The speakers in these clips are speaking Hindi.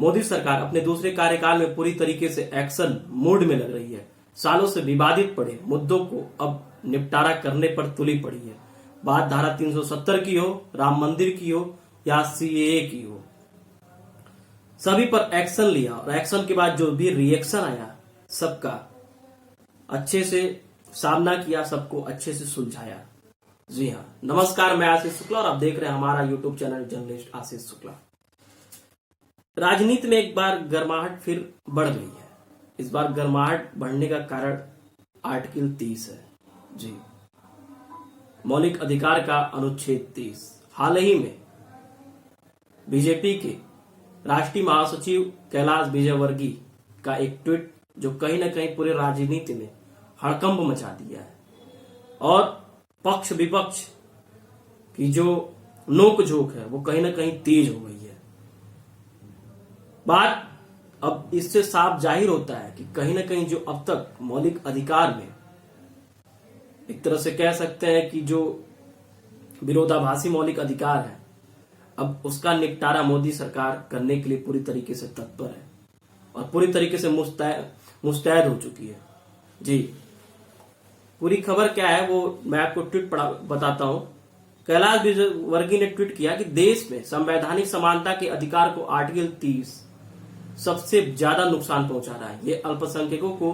मोदी सरकार अपने दूसरे कार्यकाल में पूरी तरीके से एक्शन मोड में लग रही है। सालों से विवादित पड़े मुद्दों को अब निपटारा करने पर तुली पड़ी है। बात धारा 370 की हो, राम मंदिर की हो या सीएए की हो, सभी पर एक्शन लिया और एक्शन के बाद जो भी रिएक्शन आया सबका अच्छे से सामना किया, सबको अच्छे से सुलझाया। जी हाँ, नमस्कार, मैं आशीष शुक्ला और आप देख रहे हैं हमारा YouTube channel journalist Ashish Shukla. राजनीति में एक बार गर्माहट फिर बढ़ गई है। इस बार गर्माहट बढ़ने का कारण आर्टिकल 30 है। जी, मौलिक अधिकार का अनुच्छेद 30। हाल ही में बीजेपी के राष्ट्रीय महासचिव कैलाश विजयवर्गीय का एक ट्वीट जो कहीं ना कहीं पूरे राजनीति में हड़कंप मचा दिया है और पक्ष विपक्ष की जो नोकझोंक है वो कहीं ना कहीं तेज हो गई है। बात अब इससे साफ जाहिर होता है कि कहीं ना कहीं जो अब तक मौलिक अधिकार में एक तरह से कह सकते हैं कि जो विरोधाभासी मौलिक अधिकार है, अब उसका निपटारा मोदी सरकार करने के लिए पूरी तरीके से तत्पर है और पूरी तरीके से मुस्तैद हो चुकी है। जी, पूरी खबर क्या है वो मैं आपको ट्वीट बताता हूं। कैलाश विजयवर्गीय ने ट्वीट किया कि देश में संवैधानिक समानता के अधिकार को आर्टिकल 30 सबसे ज्यादा नुकसान पहुंचा रहा है। ये अल्पसंख्यकों को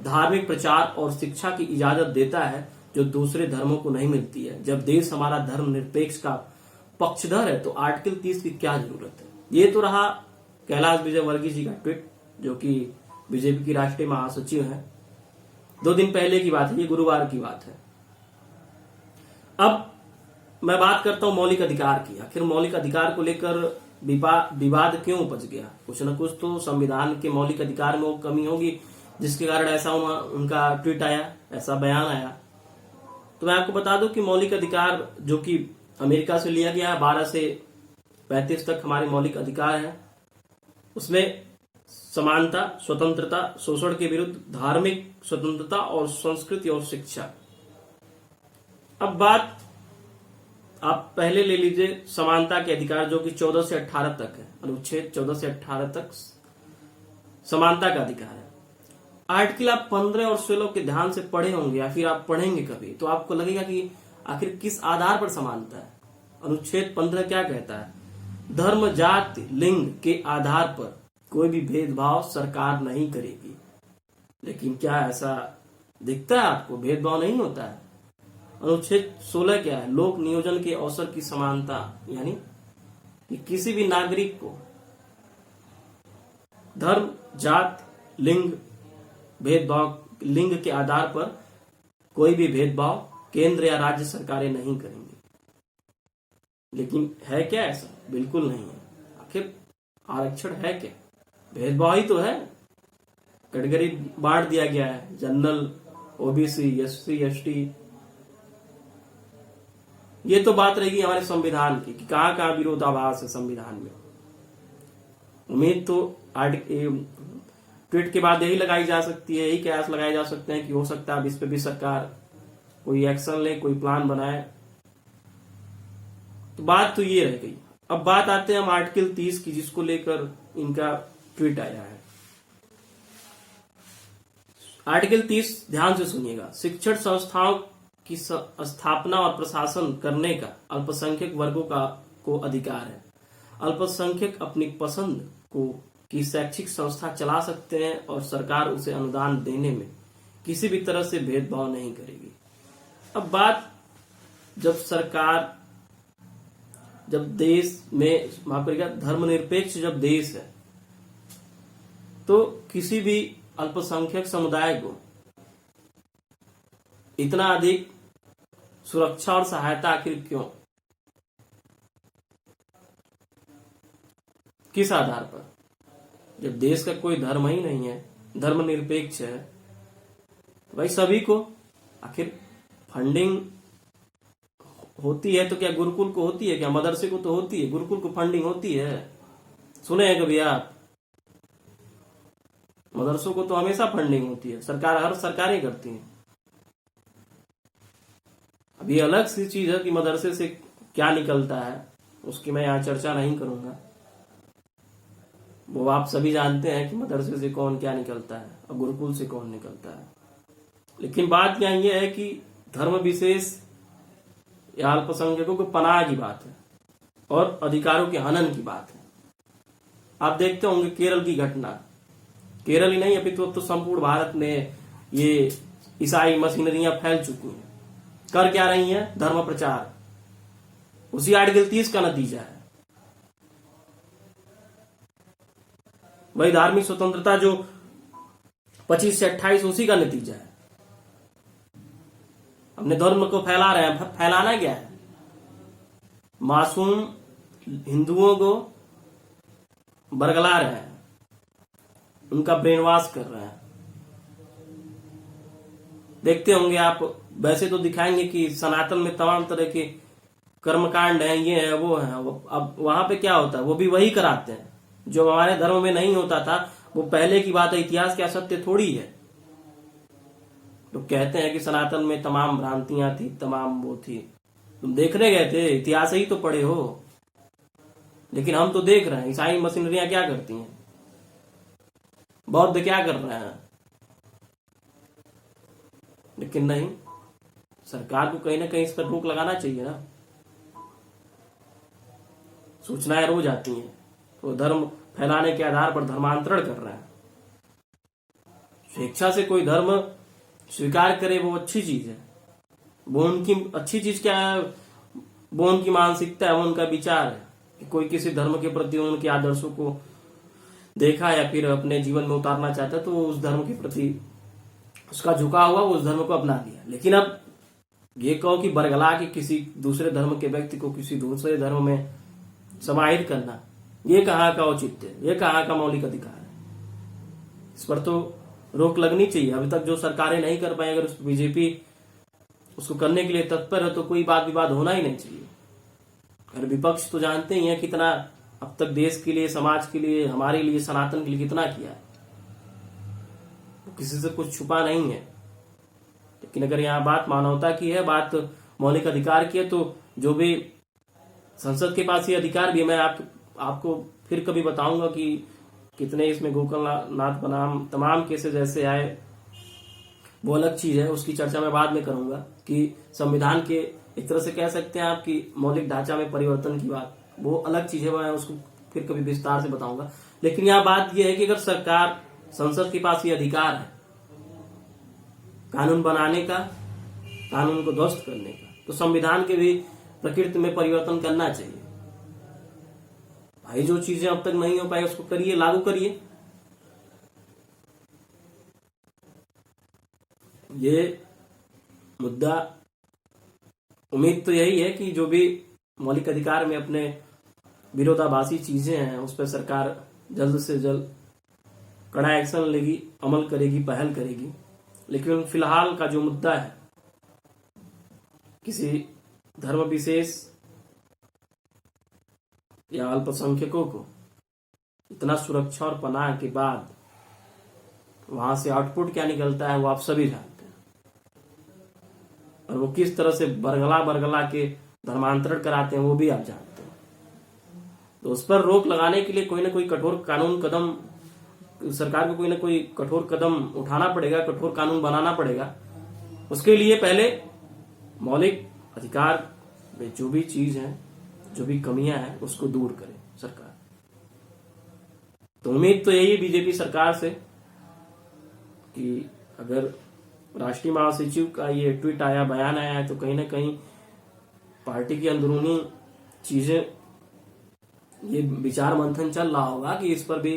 धार्मिक प्रचार और शिक्षा की इजाजत देता है जो दूसरे धर्मों को नहीं मिलती है। जब देश हमारा धर्मनिरपेक्ष का पक्षधर है तो आर्टिकल 30 की क्या जरूरत है। ये तो रहा कैलाश विजयवर्गीय जी का ट्वीट, जो कि बीजेपी की राष्ट्रीय महासचिव हैं। 2 दिन पहले की बात है, ये गुरुवार की बात है। अब मैं बात करता हूं मौलिक अधिकार की। आखिर मौलिक अधिकार को लेकर विवाद क्यों उपज गया? कुछ न कुछ तो संविधान के मौलिक अधिकार में वो कमी होगी जिसके कारण ऐसा उनका ट्वीट आया, ऐसा बयान आया। तो मैं आपको बता दूं कि मौलिक अधिकार जो कि अमेरिका से लिया गया है, 12 से 35 तक हमारे मौलिक अधिकार हैं, उसमें समानता, स्वतंत्रता, शोषण के विरुद्ध, धार्मिक स्वतंत्रता और संस्कृति और शिक्षा। अब बात आप पहले ले लीजिए समानता के अधिकार जो कि 14 से 18 तक है। अनुच्छेद 14 से 18 तक समानता का अधिकार है। आर्टिकल आप 15 और 16 के ध्यान से पढ़े होंगे या फिर आप पढ़ेंगे कभी तो आपको लगेगा कि आखिर किस आधार पर समानता है। अनुच्छेद 15 क्या कहता है? धर्म, जाति, लिंग के आधार पर कोई भी भेदभाव सरकार नहीं करेगी। लेकिन क्या ऐसा दिखता है आपको? भेदभाव नहीं होता है। अनुच्छेद 16 क्या है? लोक नियोजन के अवसर की समानता, यानी कि किसी भी नागरिक को धर्म, जाति, लिंग भेदभाव, लिंग के आधार पर कोई भी भेदभाव केंद्र या राज्य सरकारें नहीं करेंगी। लेकिन है क्या ऐसा? बिल्कुल नहीं है। आखिर आरक्षण है क्या? भेदभाव ही तो है। कैटेगरी बांट दिया गया है, जनरल, ओबीसी, एससी, एसटी। ये तो बात रहेगी हमारे संविधान की कि कहां कहां विरोधाभास है संविधान में। उम्मीद तो ट्वीट के बाद यही लगाई जा सकती है, यही कयास लगाए जा सकते हैं कि हो सकता है अब इस पे भी सरकार कोई एक्शन ले, कोई प्लान बनाए। तो बात तो ये रह गई। अब बात आते हैं हम आर्टिकल 30 की, जिसको लेकर इनका ट्वीट आया है। आर्टिकल 30 ध्यान से सुनिएगा। शिक्षण संस्थाओं की स्थापना और प्रशासन करने का अल्पसंख्यक वर्गों को अधिकार है। अल्पसंख्यक अपनी पसंद की शैक्षिक संस्था चला सकते हैं और सरकार उसे अनुदान देने में किसी भी तरह से भेदभाव नहीं करेगी। अब बात जब देश में माफ करिएगा धर्मनिरपेक्ष जब देश है तो किसी भी अल्पसंख्यक समुदाय को इतना अधिक सुरक्षा और सहायता आखिर क्यों? किस आधार पर? जब देश का कोई धर्म ही नहीं है, धर्मनिरपेक्ष है, भाई सभी को आखिर फंडिंग होती है तो क्या गुरुकुल को होती है? क्या मदरसे को तो होती है? गुरुकुल को फंडिंग होती है? सुने हैं कभी आप? मदरसों को तो हमेशा फंडिंग होती है, हर सरकारें करती हैं। अभी अलग सी चीज है कि मदरसे से क्या निकलता है, उसकी मैं यहाँ चर्चा नहीं करूंगा। वो आप सभी जानते हैं कि मदरसे से कौन क्या निकलता है और गुरुकुल से कौन निकलता है। लेकिन बात यहाँ यह है कि धर्म विशेष या अल्पसंख्यकों को पनाह की बात है और अधिकारों के हनन की बात है। आप देखते होंगे केरल की घटना, केरल ही नहीं अपितु तो संपूर्ण भारत में ये ईसाई मशीनरियां फैल चुकी हैं। कर क्या रही हैं? धर्म प्रचार। उसी आर्टिकल 30 का नतीजा है। वही धार्मिक स्वतंत्रता जो 25 से 28 उसी का नतीजा है। अपने धर्म को फैला रहे हैं। फैलाना क्या है? मासूम हिंदुओं को बरगला रहे हैं, उनका ब्रेन वॉश कर रहे हैं। देखते होंगे आप, वैसे तो दिखाएंगे कि सनातन में तमाम तरह के कर्मकांड हैं, ये है वो है। अब वहां पे क्या होता है? वो भी वही कराते हैं जो हमारे धर्म में नहीं होता था। वो पहले की बात है, इतिहास क्या सत्य थोड़ी है। तो कहते हैं कि सनातन में तमाम भ्रांतियां थी, तमाम वो थी। तुम देखने गए थे? इतिहास ही तो पढ़े हो। लेकिन हम तो देख रहे हैं ईसाई मशीनरियां क्या करती हैं, बौद्ध क्या कर रहे हैं। लेकिन नहीं, सरकार को कहीं ना कहीं इस पर रोक लगाना चाहिए ना। सूचनाएं रोज आती हैं, वो धर्म फैलाने के आधार पर धर्मांतरण कर रहे हैं। स्वेच्छा से कोई धर्म स्वीकार करे वो अच्छी चीज है। वो उनकी अच्छी चीज क्या है? वो उनकी मानसिकता है, वो उनका विचार है कि कोई किसी धर्म के प्रति उनके आदर्शों को देखा या फिर अपने जीवन में उतारना चाहता है तो वो उस धर्म के प्रति उसका झुका हुआ वो उस धर्म को अपना लिया। लेकिन अब ये कहो कि बरगला के किसी दूसरे धर्म के व्यक्ति को किसी दूसरे धर्म में समाहित करना, ये कहाँ का औचित्य है? ये कहाँ का मौलिक अधिकार है? इस पर तो रोक लगनी चाहिए। अभी तक जो सरकारें नहीं कर पाई, अगर बीजेपी उसको करने के लिए तत्पर है तो कोई बात विवाद होना ही नहीं चाहिए। और विपक्ष तो जानते ही है कितना अब तक देश के लिए, समाज के लिए, हमारे लिए, सनातन के लिए कितना किया है। वो किसी से कुछ छुपा नहीं है। लेकिन अगर यहाँ बात मानवता की है, बात मौलिक अधिकार की है, तो जो भी संसद के पास ये अधिकार भी है, मैं आपको फिर कभी बताऊंगा कि कितने इसमें गोकलनाथ बनाम तमाम केसेस ऐसे आए, वो अलग चीज है, उसकी चर्चा मैं बाद में करूंगा। कि संविधान के एक तरह से कह सकते हैं आप कि मौलिक ढांचा में परिवर्तन की बात, वो अलग चीज है, मैं उसको फिर कभी विस्तार से बताऊंगा। लेकिन यहाँ बात यह है कि अगर सरकार, संसद के पास ये अधिकार है कानून बनाने का, कानून को ध्वस्त करने का, तो संविधान के भी प्रकृति में परिवर्तन करना चाहिए। भाई जो चीजें अब तक नहीं हो पाई उसको करिए, लागू करिए। ये मुद्दा, उम्मीद तो यही है कि जो भी मौलिक अधिकार में अपने विरोधाभासी चीजें हैं उस पर सरकार जल्द से जल्द कड़ा एक्शन लेगी, अमल करेगी, पहल करेगी। लेकिन फिलहाल का जो मुद्दा है, किसी धर्म विशेष या अल्पसंख्यकों को इतना सुरक्षा और पनाह के बाद वहां से आउटपुट क्या निकलता है वो आप सभी जानते हैं। और वो किस तरह से बरगला के धर्मांतरण कराते हैं वो भी आप जानते हैं। तो उस पर रोक लगाने के लिए कोई ना कोई कठोर कानून कदम, सरकार को कोई ना कोई कठोर कदम उठाना पड़ेगा, कठोर कानून बनाना पड़ेगा। उसके लिए पहले मौलिक अधिकार में जो भी चीज है, जो भी कमियां हैं, उसको दूर करे सरकार। तो उम्मीद तो यही है बीजेपी सरकार से कि अगर राष्ट्रीय महासचिव का ये ट्वीट आया, बयान आया है, तो कहीं ना कहीं पार्टी की अंदरूनी चीजें, ये विचार मंथन चल रहा होगा कि इस पर भी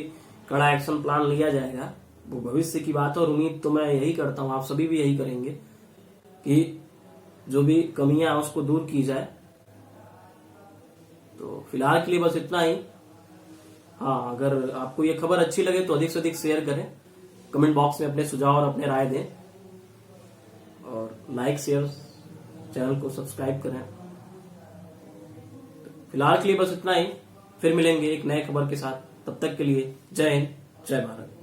कड़ा एक्शन प्लान लिया जाएगा। वो भविष्य की बात है और उम्मीद तो मैं यही करता हूं, आप सभी भी यही करेंगे कि जो भी कमियां हैं उसको दूर की जाए। तो फिलहाल के लिए बस इतना ही। हाँ, अगर आपको ये खबर अच्छी लगे तो अधिक से अधिक शेयर करें, कमेंट बॉक्स में अपने सुझाव और अपने राय दें, और लाइक, शेयर, चैनल को सब्सक्राइब करें। फिलहाल के लिए बस इतना ही। फिर मिलेंगे एक नए खबर के साथ। तब तक के लिए जय हिंद, जय भारत।